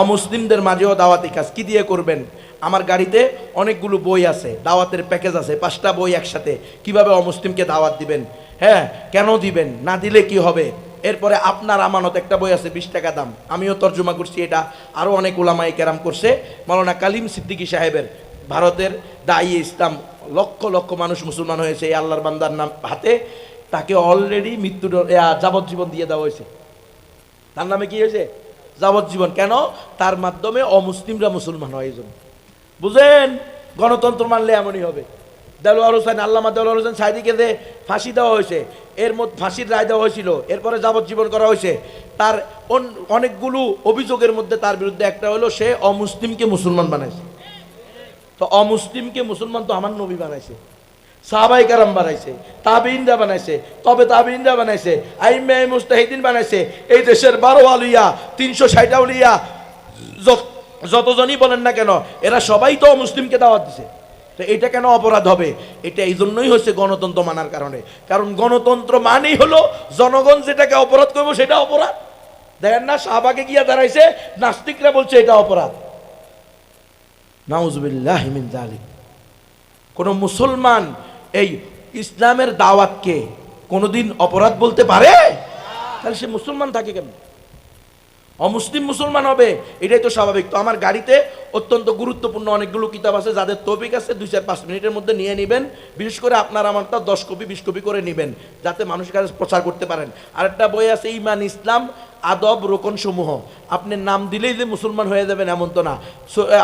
অমুসলিমদের মাঝেও দাওয়াতি কাজ কি দিয়ে করবেন? আমার গাড়িতে অনেকগুলো বই আছে, দাওয়াতের প্যাকেজ আছে, 5টা বই একসাথে। কিভাবে অমুসলিমকে দাওয়াত দিবেন? হ্যাঁ, কেন দিবেন? না দিলে কি হবে? এরপরে আপনার আমানত একটা বই আছে, 20 টাকা দাম। আমিও তর্জমা করছি এটা, আরও অনেক উলামায়ে কেরাম করছে। মাওলানা কালিম সিদ্দিকী সাহেবের, ভারতের দায়ী ইসলাম, লক্ষ লক্ষ মানুষ মুসলমান হয়েছে এই আল্লাহর বান্দার নাম হাতে। তাকে অলরেডি মৃত্যু যাবজ্জীবন দিয়ে দেওয়া হয়েছে। তার নামে কি হয়েছে? যাবজ্জীবন। কেন? তার মাধ্যমে অমুসলিমরা মুসলমান হয়। এই জন্য বুঝেন, গণতন্ত্র মানলে এমনই হবে। দেলোয়ার হোসেন, আল্লামা দেলোয়ার হোসেন সাইদিকে যে ফাঁসি দেওয়া হয়েছে, এর মধ্যে ফাঁসির রায় দেওয়া হয়েছিল, এরপরে যাবজ্জীবন করা হয়েছে। তার অনেকগুলো অভিযোগের মধ্যে তার বিরুদ্ধে একটা হলো সে অমুসলিমকে মুসলমান বানাইছে। তো অমুসলিমকে মুসলমান তো আমার নবী বানাইছে, সাহাবায়ে কেরাম বানাইছে, তাবেঈনরা বানাইছে, তবে তাবেঈনরা বানাইছে, আইম্মায়ে মুজতাহিদিন বানাইছে। এই দেশের 12 আউলিয়া, 360 আউলিয়া, যতজনই বলেন না কেন, এরা সবাই তো মুসলিমকে দাওয়াত দিছে। তো এটা কেন অপরাধ হবে? এটা এই জন্যই হচ্ছে গণতন্ত্র মানার কারণে। কারণ গণতন্ত্র মানেই হলো জনগণ যেটাকে অপরাধ করবো সেটা অপরাধ। দেখেন না, শাহবাগে গিয়া দাঁড়াইছে, নাস্তিকরা বলছে এটা অপরাধ। নাউজুবিল্লাহি মিন যালিক। কোন মুসলমান এই ইসলামের দাওয়াতকে কোনোদিন অপরাধ বলতে পারে? তাহলে সে মুসলমান থাকে কেন? অমুসলিম মুসলমান হবে, এটাই তো স্বাভাবিক। তো আমার গাড়িতে অত্যন্ত গুরুত্বপূর্ণ অনেকগুলো কিতাব আছে, যাদের তৌফিক আছে 2-4-5 মিনিটের মধ্যে নিয়ে নেবেন। বিশেষ করে আপনার আমারটা 10 কপি 20 কপি করে নেবেন, যাতে মানুষের কাছে প্রচার করতে পারেন। আরেকটা বই আছে ঈমান ইসলাম আদব রোকন সমূহ। আপনি নাম দিলেই যে মুসলমান হয়ে যাবেন এমন তো না।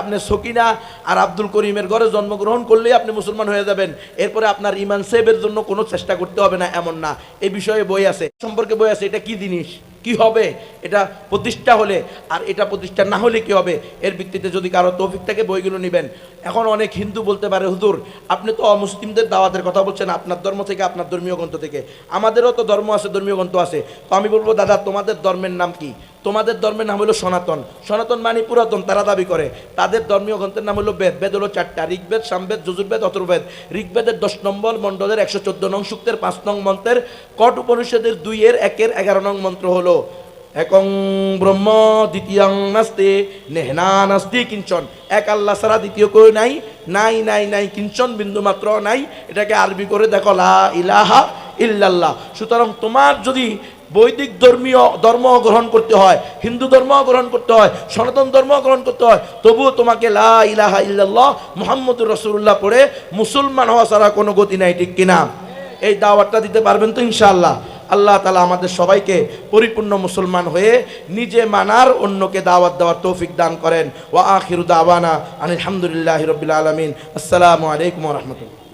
আপনি সকিনা আর আব্দুল করিমের ঘরে জন্মগ্রহণ করলেই আপনি মুসলমান হয়ে যাবেন, এরপরে আপনার ঈমান সেভের জন্য কোনো চেষ্টা করতে হবে না, এমন না। এই বিষয়ে বই আছে, সম্পর্কে বই আছে। এটা কি জিনিস, কি হবে এটা প্রতিষ্ঠা হলে, আর এটা প্রতিষ্ঠা না হলে কি হবে, এর ভিত্তিতে যদি কারো তৌফিক থাকে বইগুলো নেবেন। এখন অনেক হিন্দু বলতে পারে, হুজুর আপনি তো অমুসলিমদের দাওয়াতের কথা বলছেন, আপনার ধর্ম থেকে, আপনার ধর্মীয় গ্রন্থ থেকে। আমাদেরও তো ধর্ম আছে, ধর্মীয় গ্রন্থ আছে। তো আমি বলবো, দাদা তোমাদের ধর্মের নাম কি? তোমাদের ধর্মের নাম হলো সনাতন। সনাতন মানে পুরাতন, তারা দাবি করে। তাদের ধর্মীয় গ্রন্থের নাম হলো বেদ। বেদ হলো 4টা, ঋগ্বেদ, সামবেদ, যজুর্বেদ, অথর্ববেদ। ঋগ্বেদের 10 নম্বর মণ্ডলের 114 নং সূক্তের 5 নং মন্ত্রের কট উপনিষদের 2-1 11 নং মন্ত্র হলো একং ব্রহ্ম দ্বিতীয়ং নাস্তি নেহনা নাস্তি কিঞ্চন। এক আল্লাহ ছাড়া দ্বিতীয় কেউ নাই, নাই নাই নাই কিঞ্চন, বিন্দু মাত্র নাই। এটাকে আরবি করে দেখো, লা ইলাহা ইল্লাল্লাহ। সুতরাং তোমার যদি বৈদিক ধর্মীয় ধর্ম গ্রহণ করতে হয়, হিন্দু ধর্ম গ্রহণ করতে হয়, সনাতন ধর্ম গ্রহণ করতে হয়, তবুও তোমাকে লা ইলাহা ইল্লাল্লাহ মুহাম্মদুর রাসূলুল্লাহ পড়ে মুসলমান হওয়া ছাড়া কোনো গতি নাই, ঠিক কিনা? এই দাওয়াতটা দিতে পারবেন তো ইনশাআল্লাহ? আল্লাহ তাআলা আমাদের সবাইকে পরিপূর্ণ মুসলমান হয়ে নিজে মানার, অন্যকে দাওয়াত দেওয়ার তৌফিক দান করেন। ওয়া আখিরু দাওয়ানা আনিল হামদুলিল্লাহি রাব্বিল আলামিন। আসসালামু আলাইকুম ওয়া রাহমাতুল্লাহ।